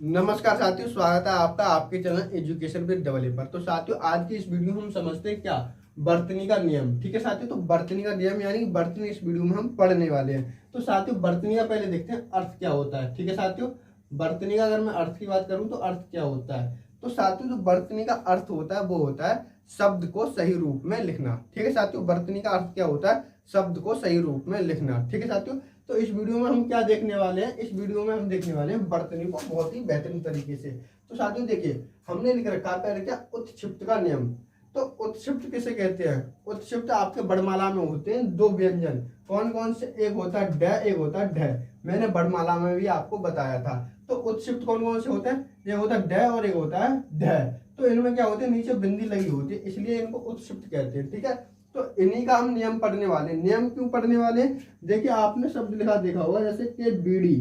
नमस्कार साथियों, स्वागत है आपका आपके चैनल एजुकेशन विद डेवलपर। तो साथियों, आज की इस वीडियो में हम समझते हैं क्या वर्तनी का नियम। ठीक है साथियों, तो वर्तनी का नियम यानी कि वर्तनी इस वीडियो में हम पढ़ने वाले हैं। तो साथियों, वर्तनी का पहले देखते हैं अर्थ क्या होता है। ठीक है साथियों, वर्तनी का अगर मैं अर्थ की बात करूं तो अर्थ क्या होता है। तो साथियों, जो वर्तनी का अर्थ होता है वो होता है शब्द को सही रूप में लिखना। ठीक है साथियों, वर्तनी का अर्थ क्या होता है, शब्द को सही रूप में लिखना। ठीक है साथियों, तो इस वीडियो में हम क्या देखने वाले हैं, इस वीडियो में हम देखने वाले हैं वर्तनी को बहुत ही बेहतरीन तरीके से। तो साथियों देखिए, हमने लिख रखा है पहले क्या, उत्क्षिप्त का नियम। तो उत्क्षिप्त किसे कहते हैं, उत्क्षिप्त आपके वर्णमाला में होते हैं दो व्यंजन। कौन कौन से, एक होता है ड, एक होता है ढ। मैंने वर्णमाला में भी आपको बताया था। तो उत्क्षिप्त कौन कौन से होते हैं, एक होता है ड और एक होता है ढ। तो इनमें क्या होते हैं, नीचे बिंदी लगी होती है, इसलिए इनको उत्क्षिप्त कहते हैं। ठीक है, तो इन्हीं का हम नियम पढ़ने वाले। नियम क्यों पढ़ने वाले, देखिए आपने शब्द लिखा देखा होगा जैसे कि बीड़ी।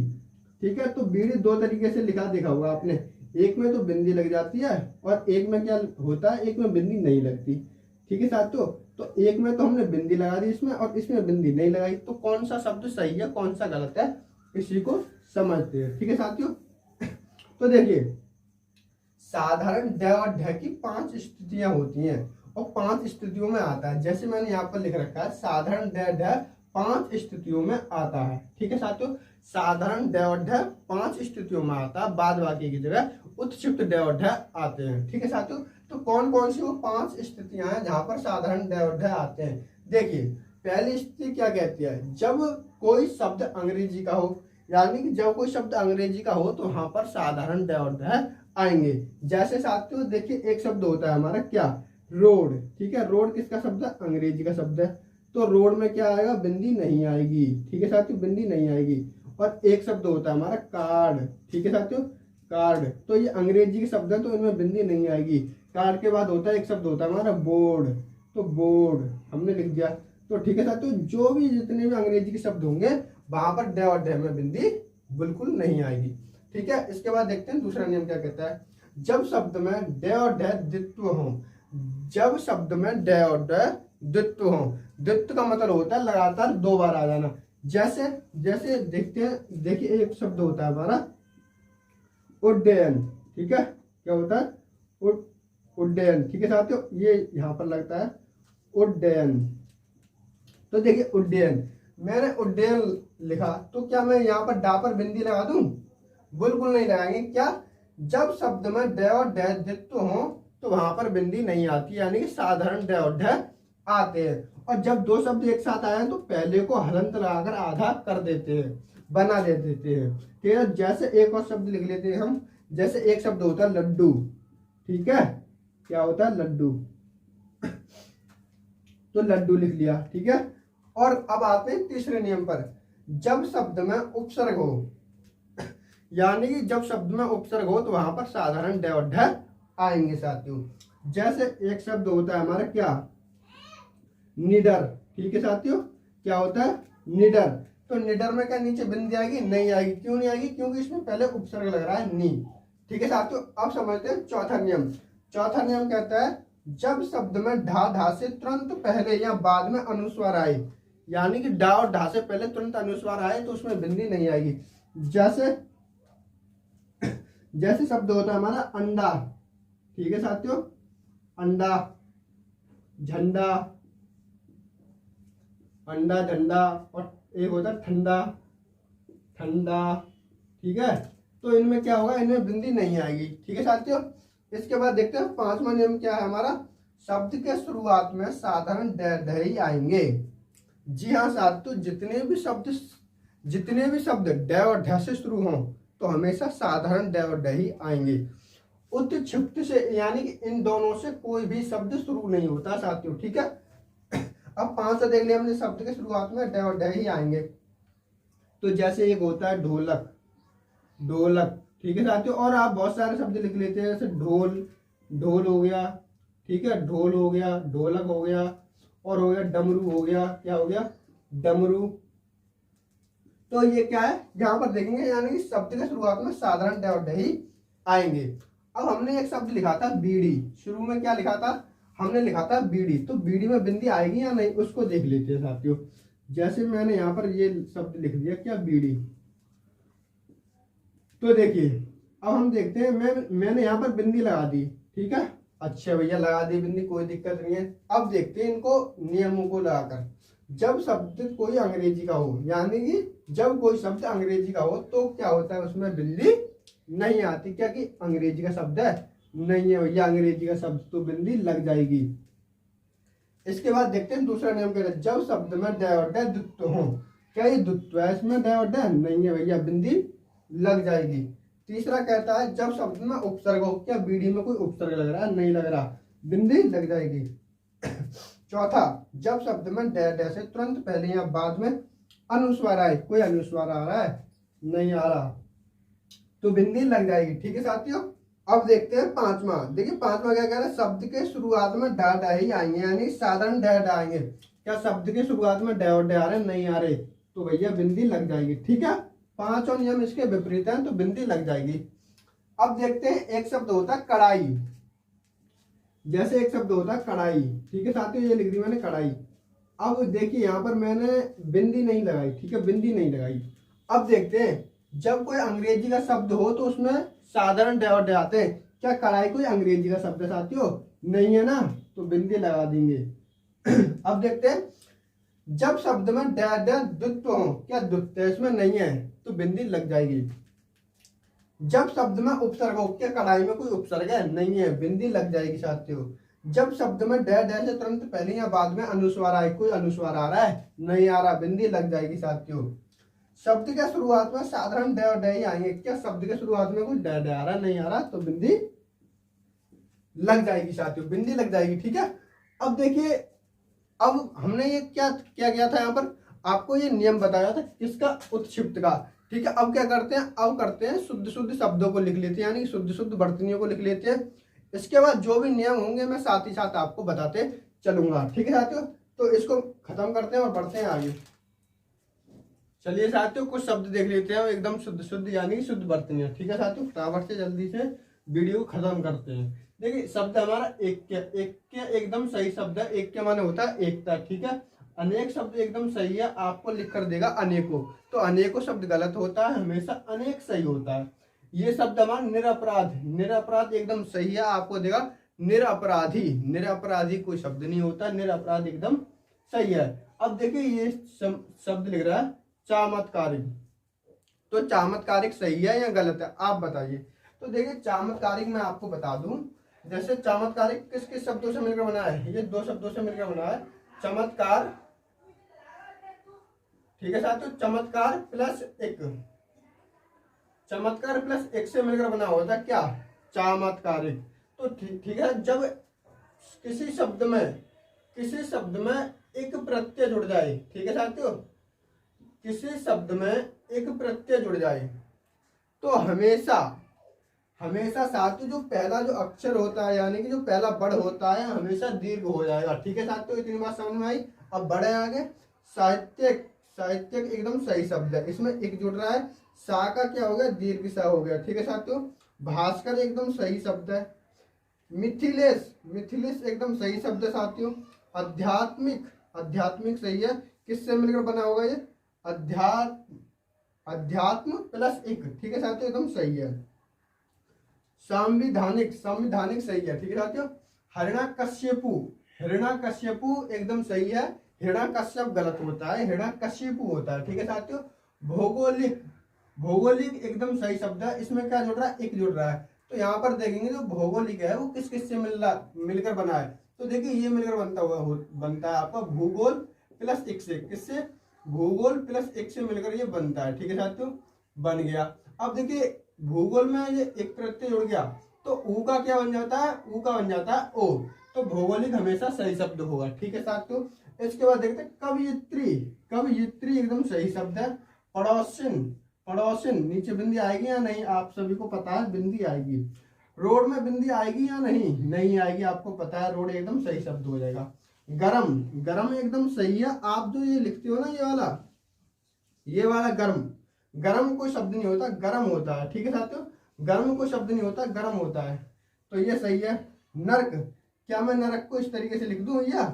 ठीक है, तो बीड़ी दो तरीके से लिखा देखा होगा आपने, एक में तो बिंदी लग जाती है और एक में क्या होता है, एक में बिंदी नहीं लगती। ठीक है साथियों, तो एक में तो हमने बिंदी लगा दी इसमें और इसमें बिंदी नहीं लगाई। तो कौन सा शब्द सही है कौन सा गलत है, इसी को समझते हैं। ठीक है साथियों, तो देखिए साधारण ड और ढ की 5 स्थितियां होती हैं और 5 स्थितियों में आता है। जैसे मैंने यहाँ पर लिख रखा है साधारण ड ढ 5 स्थितियों में आता है। ठीक है साथियों, साधारण ड और ढ 5 स्थितियों में आता है, बाद बाकी की जगह उत्क्षिप्त ड और ढ आते हैं। ठीक है साथियों, तो कौन कौन सी वो 5 स्थितियां हैं जहां पर साधारण ड और ढ आते हैं। देखिए पहली स्थिति क्या कहती है, जब कोई शब्द अंग्रेजी का हो, यानी कि जब कोई शब्द अंग्रेजी का हो तो वहां पर साधारण ड और ढ आएंगे। जैसे साथियों देखिए, एक शब्द होता है हमारा क्या, रोड। ठीक है, रोड किसका शब्द है, अंग्रेजी का शब्द है। तो रोड में क्या आएगा, बिंदी नहीं आएगी। ठीक है साथियों, बिंदी नहीं आएगी। और एक शब्द होता है हमारा कार्ड। ठीक है साथियों, कार्ड, तो ये अंग्रेजी के शब्द है तो इनमें बिंदी नहीं आएगी। कार्ड के बाद होता है एक शब्द होता है हमारा बोर्ड, तो बोर्ड हमने लिख दिया। तो ठीक है साथियों, जो भी जितने भी अंग्रेजी के शब्द होंगे वहां पर ड और ढ में बिंदी बिल्कुल नहीं आएगी। ठीक है, इसके बाद देखते हैं दूसरा नियम क्या कहता है, जब शब्द में ड और ढ द्वित्व हो। जब शब्द में ड और ढ द्वित्व हो, द्वित्व का मतलब होता है लगातार दो बार आ जाना। जैसे जैसे देखते हैं, देखिए एक शब्द होता है हमारा उड्डयन। ठीक है, क्या होता है, उड्डयन। ठीक है साथियों, ये यहाँ पर लगता है उड्डयन। तो देखिए उड्डयन, मैंने उड्डयन लिखा तो क्या मैं यहाँ पर डा पर बिंदी लगा दूं, बिल्कुल नहीं लगाएंगे। क्या, जब शब्द में ड और ढ द्वित्व हो तो वहां पर बिंदी नहीं आती, यानी कि साधारण ड और ढ आते हैं। और जब दो शब्द एक साथ आए तो पहले को हलंत लगाकर आधा कर देते हैं, बना दे देते हैं। ठीक है, जैसे एक और शब्द लिख लेते हैं हम, जैसे एक शब्द होता है लड्डू। ठीक है, क्या होता है, लड्डू। तो लड्डू लिख लिया। ठीक है, और अब आते हैं तीसरे नियम पर, जब शब्द में उपसर्ग हो, यानी कि जब शब्द में उपसर्ग हो तो वहां पर साधारण ड और ढ आएंगे साथियों। जैसे एक शब्द होता है हमारा क्या, निडर। ठीक है साथियों, क्या होता है, निडर। तो निडर में क्या नीचे बिंदी आएगी, नहीं आएगी। क्यों नहीं आएगी, क्योंकि इसमें पहले उपसर्ग लग रहा है नी। ठीक है साथियों, अब समझते हैं चौथा नियम। चौथा नियम कहता है, जब शब्द में ढा ढा से तुरंत पहले या बाद में अनुस्वार आए, यानी कि डा और ढा से पहले तुरंत अनुस्वार आए तो उसमें बिंदी नहीं आएगी। जैसे जैसे शब्द होता है हमारा अंडा। ठीक है साथियों, अंडा, झंडा, अंडा झंडा, और एक होता है ठंडा, ठंडा। ठीक है, तो इनमें क्या होगा, इनमें बिंदी नहीं आएगी। ठीक है साथियों, इसके बाद देखते हैं पांचवा नियम क्या है हमारा, शब्द के शुरुआत में साधारण ड ढ ही आएंगे। जी हाँ साथियों, जितने भी शब्द ड और ढ से शुरू हों तो हमेशा साधारण ड और ढ ही आएंगे। उत्क्षिप्त से, यानी कि इन दोनों से कोई भी शब्द शुरू नहीं होता साथियों। ठीक है, अब 5 से देख लिया हमने, शब्द के शुरुआत में ड और ढ ही आएंगे। तो जैसे एक होता है ढोलक, ढोलक। ठीक है साथियों, और आप बहुत सारे शब्द लिख लेते हैं, जैसे ढोल, ढोल हो गया। ठीक है, ढोल हो गया, ढोलक हो गया, और हो गया डमरू हो गया। क्या हो गया, डमरू। तो ये क्या है, यहाँ पर देखेंगे, यानी कि शब्द के शुरुआत में साधारण ड और ढ ही आएंगे। अब हमने एक शब्द लिखा था बीड़ी, शुरू में क्या लिखा था, हमने लिखा था बीड़ी। तो बीड़ी में बिंदी आएगी या नहीं, उसको देख लेते हैं साथियों। जैसे मैंने यहाँ पर ये शब्द लिख दिया क्या, बीड़ी। तो देखिए अब हम देखते हैं, मैंने यहाँ पर बिंदी लगा दी, ठीक है। अच्छा भैया लगा दी बिंदी, कोई दिक्कत नहीं है। अब देखते हैं इनको नियमों को लगाकर। जब शब्द कोई अंग्रेजी का हो, यानी कि जब कोई शब्द अंग्रेजी का हो तो क्या होता है, उसमें बिंदी नहीं आती। क्या कि अंग्रेजी का शब्द है, नहीं है भैया अंग्रेजी का शब्द, तो बिंदी लग जाएगी। इसके बाद देखते हैं दूसरा नियम क्या है। जब शब्द में ड और ड द्वित्व हो, क्या ये द्वित्व है इसमें, ड और ड नहीं है भैया, बिंदी लग जाएगी। तीसरा कहता है जब शब्द में उपसर्ग हो, क्या बीड़ी में कोई उपसर्ग लग रहा है, नहीं लग रहा, बिंदी लग जाएगी। चौथा, जब शब्द में ड ड से तुरंत पहले या बाद में अनुस्वार आए, कोई अनुस्वार आ रहा है, नहीं आ रहा, तो बिंदी लग जाएगी। ठीक है साथियों। अब देखते हैं पांचवा। देखिए पांचवा क्या कह रहा है, शब्द के शुरुआत में ड ड ही आएंगे, यानी साधारण ड ड आएंगे। क्या शब्द के शुरुआत में ड और ड आ रहे, नहीं आ रहे, तो भैया बिंदी लग जाएगी। ठीक है, पांचों नियम इसके विपरीत हैं, तो बिंदी लग जाएगी। अब देखते हैं एक शब्द होता है कढ़ाई, जैसे एक शब्द होता है कढ़ाई, ठीक है साथियों, ये लिख दी मैंने कढ़ाई। अब देखिए यहाँ पर मैंने बिंदी नहीं लगाई, ठीक है, बिंदी नहीं लगाई। अब देखते हैं जब कोई अंग्रेजी का शब्द हो तो उसमें साधारण ड और ड आते हैं। क्या कढ़ाई कोई अंग्रेजी का शब्द है साथियों, नहीं है ना, तो बिंदी लगा देंगे। अब देखते हैं जब शब्द में ड ड द्वित्व हो, क्या द्वित्व इसमें नहीं है, तो बिंदी लग जाएगी। जब शब्द में उपसर्ग हो, क्या कढ़ाई में कोई उपसर्ग है, नहीं है, बिंदी लग जाएगी साथियों। जब शब्द में ड ड से तुरंत पहले या बाद में अनुस्वार आए, कोई अनुस्वार आ रहा है, नहीं आ रहा, बिंदी लग जाएगी साथियों। शब्द के शुरुआत में साधारण ड और ड ही आएंगे, क्या शब्द के शुरुआत में कोई ड ड आ रहा, नहीं आ रहा, तो बिंदी लग जाएगी साथियों, बिंदी लग जाएगी। ठीक है। अब देखिए, अब हमने ये क्या क्या किया था, यहाँ पर आपको ये नियम बताया था किसका, उत्क्षिप्त का। ठीक है, अब क्या करते हैं, अब करते हैं शुद्ध शुद्ध शब्दों को लिख लेते हैं, यानी शुद्ध शुद्ध वर्तनियों को लिख लेते हैं। इसके बाद जो भी नियम होंगे मैं साथ ही साथ आपको बताते चलूंगा। ठीक है साथियों, तो इसको खत्म करते हैं और बढ़ते हैं आगे। चलिए साथियों, कुछ शब्द देख लेते हैं एकदम शुद्ध शुद्ध यानी शुद्ध वर्तनियां। ठीक है साथियों, फटाफट से जल्दी से वीडियो खत्म करते हैं। देखिए शब्द हमारा एक एकदम सही शब्द है, एक के माने होता है एकता। ठीक है, अनेक शब्द एकदम सही है, आपको लिख कर देगा अनेकों, तो अनेकों शब्द गलत होता है, हमेशा अनेक सही होता है। ये शब्द हमारा निरपराध, निरपराध एकदम सही है, आपको देगा निरपराधी, निरपराधी कोई शब्द नहीं होता, निरपराध एकदम सही है। अब देखिए ये शब्द लिख रहा है चामत्कारिक, तो चामत्कारिक सही है या गलत है, आप बताइए। तो देखिए चामत्कारिक मैं आपको बता दूं, जैसे चामत्कारिक किस किस शब्दों से मिलकर बना है, ये दो शब्दों से मिलकर बना है, चमत्कार। ठीक है साथियों, चमत्कार प्लस एक, चमत्कार प्लस एक से मिलकर बना होता है क्या, चामत्कारिक। तो ठीक है, जब किसी शब्द में एक प्रत्यय जुड़ जाए, ठीक है साथियों, किसी शब्द में एक प्रत्यय जुड़ जाए तो हमेशा साथियों जो पहला जो अक्षर होता है, यानी कि जो पहला बड़ होता है, हमेशा दीर्घ हो जाएगा। ठीक है साथियों, इतनी बात समझ में आई। अब बड़े आगे, साहित्यक, साहित्यक एकदम सही शब्द है, इसमें एक जुड़ रहा है, सा का क्या हो गया, दीर्घ सा हो गया। ठीक है साथियों, भास्कर एकदम सही शब्द है। मिथिलेश, मिथिलेश एकदम सही शब्द है साथियों। आध्यात्मिक, आध्यात्मिक सही है, किससे मिलकर बना होगा ये, अध्यात्म प्लस एक। ठीक है साथियों, एकदम सही है। संविधानिक, संविधानिक सही है। ठीक है साथियों। हिरण्यकश्यपु, हिरण्यकश्यपु एकदम सही है, हिरण्यकश्यप गलत होता है, हिरण्यकश्यपु होता है। ठीक है साथियों। भौगोलिक, भौगोलिक एकदम सही शब्द है, इसमें क्या जुड़ रहा है, एक जुड़ रहा है। तो यहाँ पर देखेंगे जो भौगोलिक है वो किस किस से मिलकर बना है, तो देखिए ये मिलकर बनता है आपका भूगोल प्लस एक से, किससे, भूगोल प्लस एक से मिलकर ये बनता है। ठीक है साथियों, बन गया। अब देखिए भूगोल में ये एक प्रत्यय जुड़ गया तो ऊ का क्या बन जाता है, ऊ का बन जाता है ओ, तो भौगोलिक हमेशा सही शब्द होगा। ठीक है साथियों। इसके बाद देखते हैं कवयित्री, कवयित्री एकदम सही शब्द है। पड़ोसिन, पड़ोसिन नीचे बिंदी आएगी या नहीं, आप सभी को पता है बिंदी आएगी। रोड में बिंदी आएगी या नहीं, नहीं आएगी, आपको पता है, रोड एकदम सही शब्द हो जाएगा। गरम, गरम एकदम सही है, आप जो ये लिखते हो ना ये वाला गरम, गरम कोई शब्द नहीं होता, गरम होता है। ठीक है साथियों, गरम कोई शब्द नहीं होता, गरम होता है, तो ये सही है। नरक, क्या मैं नरक को इस तरीके से लिख दूं या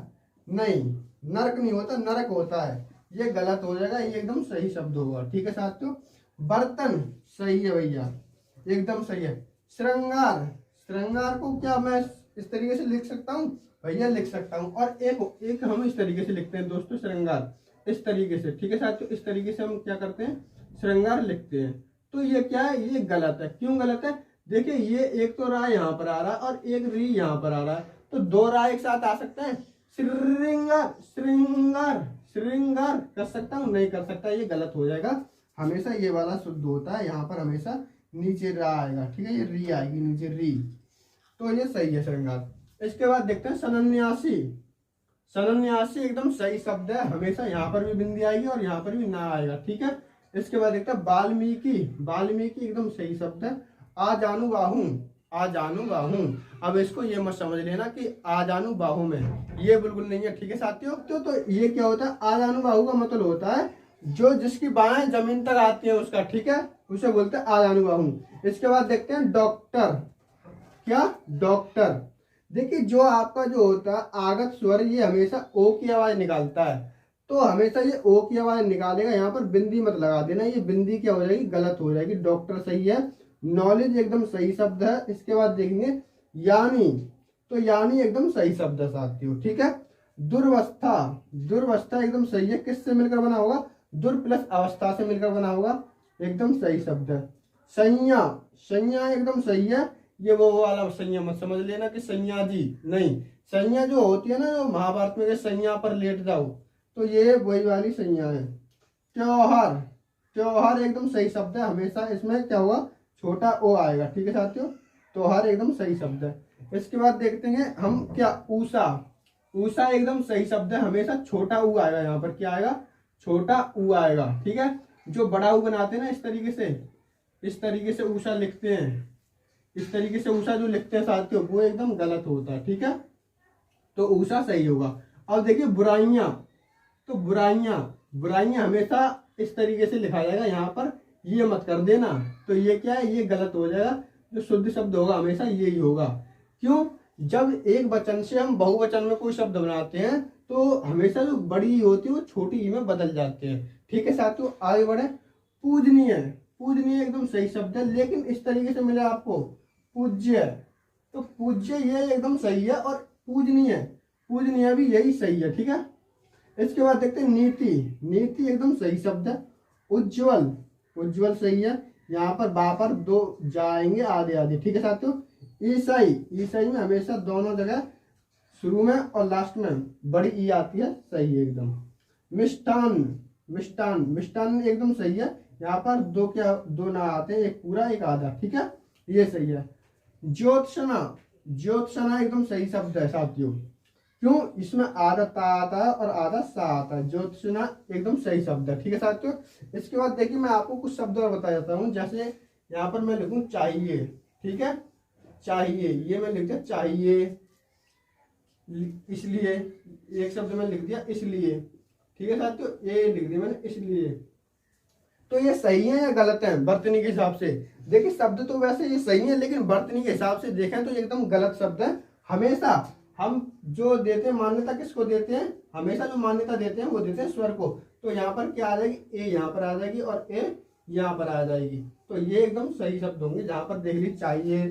नहीं, नरक नहीं होता, नरक होता है, ये गलत हो जाएगा, ये एकदम सही शब्द होगा। ठीक है साथियों। बर्तन सही है भैया, एकदम सही है। श्रृंगार, श्रृंगार को क्या मैं इस तरीके से लिख सकता हूँ भैया? लिख सकता हूँ। और एक हम इस तरीके से लिखते हैं दोस्तों, श्रृंगार इस तरीके से, ठीक है साथियों, इस तरीके से हम क्या करते हैं, श्रृंगार लिखते हैं। तो ये क्या है, ये गलत है। क्यों गलत है? देखिए ये एक तो रा यहाँ पर आ रहा है और एक री यहाँ पर आ रहा है, तो दो रा एक साथ आ सकते हैं? श्रृंगार, श्रृंगार, श्रृंगार कर सकता हूँ? नहीं कर सकता, ये गलत हो जाएगा। हमेशा ये वाला शुद्ध होता है, यहाँ पर हमेशा नीचे रा आएगा, ठीक है, ये री आएगी नीचे री, तो ये सही है श्रृंगार। इसके बाद देखते हैं सनन्यासी। सनन्यासी एकदम सही शब्द है, हमेशा यहाँ पर भी बिंदी आएगी और यहाँ पर भी ना आएगा, ठीक है। इसके बाद देखते हैं वाल्मीकि। वाल्मीकि एकदम सही शब्द है। आ जानू बाहू, आ जानू बाहू। अब इसको ये मत समझ लेना कि आ जानू बाहू में, ये बिल्कुल नहीं है, ठीक है साथियों। तो ये क्या होता है, आ जानू बाहू का मतलब होता है जो जिसकी बाहें जमीन तक आती है उसका, ठीक है, उसे बोलते हैं आ जानू बाहू। इसके बाद देखते हैं डॉक्टर। क्या? डॉक्टर। देखिए जो आपका जो होता है आगत स्वर, ये हमेशा ओ की आवाज निकालता है, तो हमेशा ये ओ की आवाज निकालेगा। यहाँ पर बिंदी मत लगा देना, ये बिंदी क्या हो जाएगी, गलत हो जाएगी। डॉक्टर सही है। नॉलेज एकदम सही शब्द है। इसके बाद देखेंगे यानी, तो यानी एकदम सही शब्द है साथियों, ठीक है। दुर्वस्था, दुर्वस्था एकदम सही है। किससे मिलकर बना होगा? दुर प्लस अवस्था से मिलकर बना होगा, एकदम सही शब्द है। संज्ञा, संज्ञा एकदम सही है। ये वो वाला संज्ञा मत समझ लेना कि संज्ञा जी, नहीं। संज्ञा जो होती है ना, जो महाभारत में संज्ञा पर लेट जाओ, तो ये वही वाली संज्ञा है। त्योहार, त्योहार एकदम सही शब्द है। हमेशा इसमें क्या होगा, छोटा ओ आएगा, ठीक है साथियों। त्योहार एकदम सही शब्द है। इसके बाद देखते हैं हम क्या, ऊषा। ऊषा एकदम सही शब्द है। हमेशा छोटा ऊ आएगा, यहाँ पर क्या आएगा, छोटा ऊ आएगा, ठीक है। जो बड़ा ऊ बनाते हैं ना, इस तरीके से ऊषा लिखते हैं, इस तरीके से ऊषा जो लिखते हैं साथियों, वो एकदम गलत होता है, ठीक है। तो ऊषा सही होगा। अब देखिए बुराइयां, तो बुराइयां, बुराइयां हमेशा इस तरीके से लिखा जाएगा, यहाँ पर ये मत कर देना, तो ये क्या है, ये गलत हो जाएगा। जो शुद्ध शब्द होगा हमेशा यही होगा। क्यों? जब एक वचन से हम बहुवचन में कोई शब्द बनाते हैं, तो हमेशा जो बड़ी होती है वो छोटी ही में बदल जाते हैं, ठीक है साथियों। आगे बढ़े। पूजनीय, पूजनीय एकदम सही शब्द है, लेकिन इस तरीके से मिला आपको पूज्य, तो पूज्य ये एकदम सही है। और पूजनीय, पूजनीय भी यही सही है, ठीक है। इसके बाद देखते हैं नीति। नीति एकदम सही शब्द है। उज्ज्वल, उज्ज्वल सही है। यहाँ पर बा पर दो जाएंगे आधे आधे, ठीक है साथियों। ईसाई, ईसाई में हमेशा दोनों जगह शुरू में और लास्ट में बड़ी ई आती है, सही है एकदम। मिष्टान, मिष्टान, मिष्टान एकदम सही है। यहाँ पर दो क्या, दो ना आते हैं, एक पूरा एक आधा, ठीक है, ये सही है। ज्योत्सना, ज्योत्सना एकदम सही शब्द है साथियों। क्यों? इसमें आधा ता आता है और आधा सा आता है। ज्योत्सना एकदम सही शब्द है, ठीक है साथियों। इसके बाद देखिए मैं आपको कुछ शब्द और बता जाता हूँ। जैसे यहाँ पर मैं लिखूं चाहिए, ठीक है, चाहिए, ये मैं लिख दिया चाहिए, इसलिए एक शब्द में लिख दिया इसलिए, ठीक है साथियों, ये लिख दिया मैंने इसलिए। तो ये सही है या गलत है वर्तनी के हिसाब से? देखिए शब्द तो वैसे ये सही है, लेकिन वर्तनी के हिसाब से देखें तो एकदम गलत शब्द है। हमेशा हम जो देते हैं मान्यता किसको देते हैं? हमेशा जो मान्यता देते हैं वो देते हैं स्वर को। तो यहाँ पर क्या आ जाएगी, ए यहाँ पर आ जाएगी और ए यहाँ पर आ जाएगी, तो ये एकदम सही शब्द होंगे। जहाँ पर देख लीजिए चाहिए,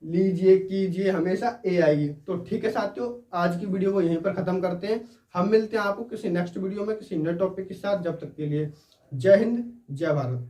लीजिए, कीजिए, हमेशा ए आएगी। तो ठीक है साथियों, आज की वीडियो को यहीं पर खत्म करते हैं। हम मिलते हैं आपको किसी नेक्स्ट वीडियो में किसी नए टॉपिक के साथ। जब तक के लिए जय हिंद, जय भारत।